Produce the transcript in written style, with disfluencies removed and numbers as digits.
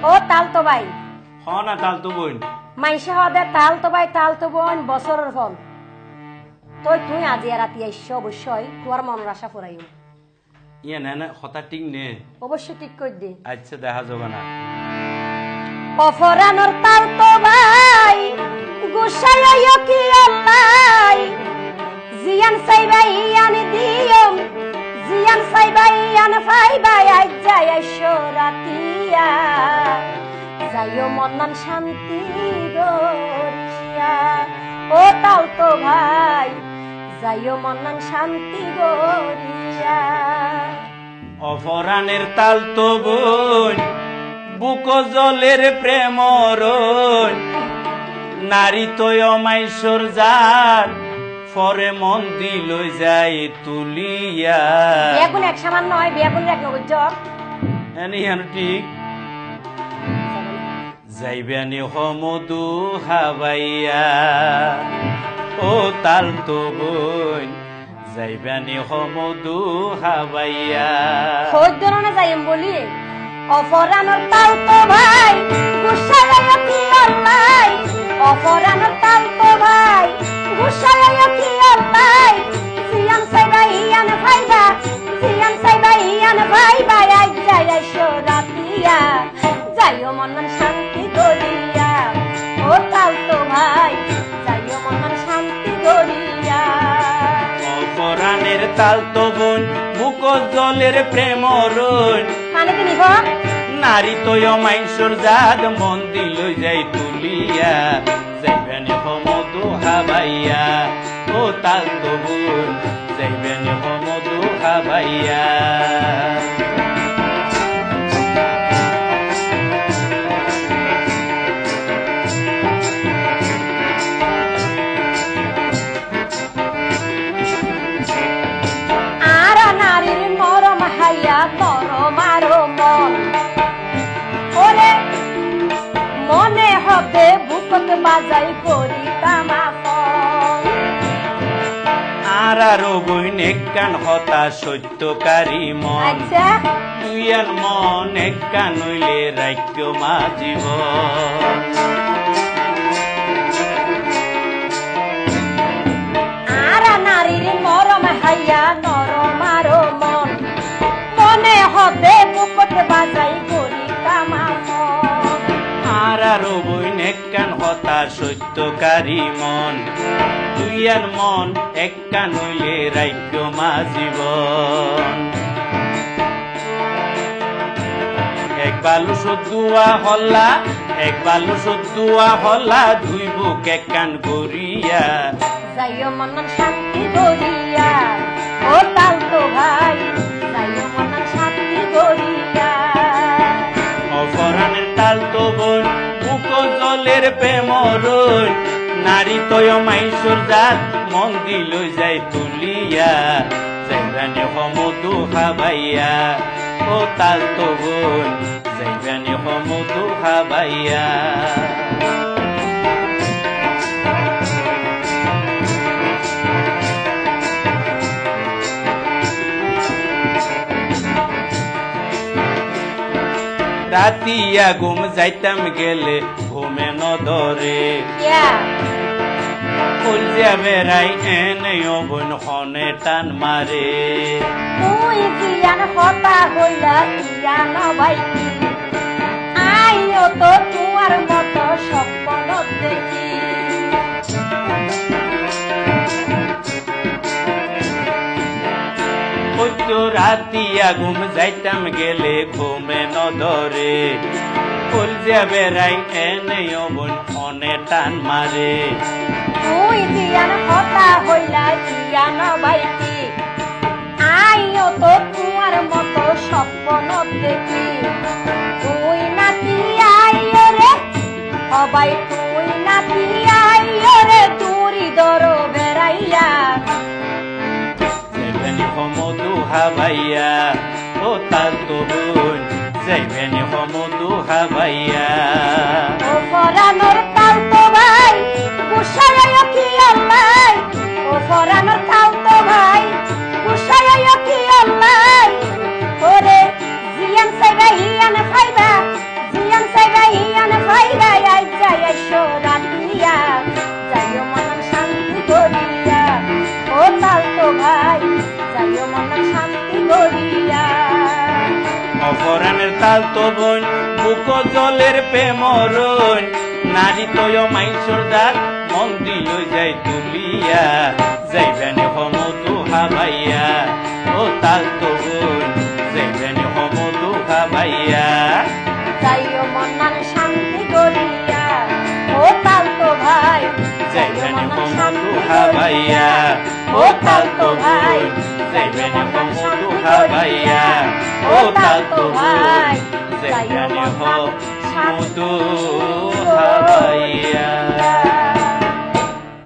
ও তাল তো ভাই হ না তাল তো বোন মাইসে হদে তাল তো ভাই তাল তো বোন বছরের ফল তুই আজি রাতি আইস অবশ্যই তোমার মনের আশা ফুরাইও ইয়ে না না কথা ঠিক নে অবশ্যই ঠিক করে দে আচ্ছা দেখা যাবে না অফরানোর তাল তো ভাই গুসাইও কি আল্লাহ জিয়ান সাইবাই আনি দিয়ম জিয়ান সাইবাই আন ফাইবাই আজ যায় আইসো রাতিয়া যাইও মনন শান্তি গরিয়া ও তাল তো ভাই যাইও মনন শান্তি গরিয়া অফরানের তাল তো বোন বুক জলের প্রেম নারী তয় মাইশোর জাত ফরে মন দিল যায় তুলিয়া বিয়াগুন এক সমান নয় বিয়াগুন এক নগর জব এনি হেন ঠিক যাইবানি হমদু হাবাইয়া ও তাল তো বোন যাইবানি হমদু হাবাইয়া খোঁজ ধরনে যাইম বলি অফরানোর তাল তো ভাই গুসাইও কি আল্লাহ অফরানোর তাল তো ভাই গুসাইও কি আল্লাহ জিয়ান সাইবাই আন ফাইবা জিয়ান সাইবাই আন ফাইবা আজ যায় আইসো রাতিয়া যাইও মনন শান্তি গরিয়া ও তাল তো ভাই যাইও মনন শান্তি গরিয়া অফরানের তাল তো বোন বুক জলের প্রেম মানে কি নিব নারী তয় মাইশোর জাত মন দিল যাই তুলিয়া যাইবেন হমদু হাবাইয়া ও তাল তো বোন যাইবেন হমদু হাবাইয়া আর নারীর মরম হাইয়া মরম আরো মন ওরে মনে হবে বুকত বাজাই করি তামা আর আরো বইন একখান হতা সত্যকারী মন আচ্ছা তুই আর মন একখান হইলে রাজ্য মা জীবন আর নারীর মরম হাইয়া নরম আরো মন মনে হবে বুকত বাজাই করি তামা আর আরো বইন একখান হতা সত্যকারী মন তুই আর মন একখান হইলে রাজ্য মা জীবন এক বালু সদ্দুয়া হল্লা এক বালু সদ্দুয়া হল্লা দুই বুক একখান গড়িয়া যাইও মনন শান্তি গরিয়া ও তাল তো ভাই যাইও মনন শান্তি গরিয়া অফরানের তাল তো বোন বুক জলের প্রেম নারী তয় মাইশোর জাত মন দিল যাই তুলিয়া যাইবানি হমদু হাবাইয়া ও তাল তো বোন যাইবানি হমদু হাবাইয়া রাতিয়া ঘুম যাইতাম গেলে ঘুমে নদরে ফুলজিয়া বেড়াই এনে বোন হনে টান মারে তুই কিয়ান হতা হইলা কিয়ান বাইকি আইও তো তোমার মতো স্বপ্ন দেখি রাতিয়া ঘুম যাইতাম গেলে ঘুমে নদরে ফুলজিয়া বেড়াই এনে বোন হনে টান মারে তুই কিয়ান হতা হইলা কিয়ান বাইকি আইও তো তোমার মতো স্বপ্ন দেখি তুই নাতি আইও রে সবাই তুই নাতি আইও রে তুরি দর বেড়াইয়া হমদু হাবাইয়া ও তাল তো বোন যাইবেনি হমদু হাবাইয়া ও ফরানোর তাল তো ভাই গুসাইও কি আল্লাহ ও ফরানোর তাল তো ভাই গুসাইও কি আল্লাহ ওরে জিয়ান সাইবা হিয়ান ফাইবা জিয়ান অপরাণের তাল তো বোন বুক জলের প্রেমরণ নারী তয় মাইসর দাঁত মন দিল যাই তুলিয়া যাইবেন হমদু হাবাইয়া ও তাল তো বোন যাইবেন হমদু হাবাইয়া যাইও মনার শান্তি করিয়া ও তালতো ভাই যাইবেন হমদু হাবাইয়া ও তাল তো ভাই যাইবেন হমদু হাবাইয়া ও তাল তো ভাই যাইবেন হমদু হাবাইয়া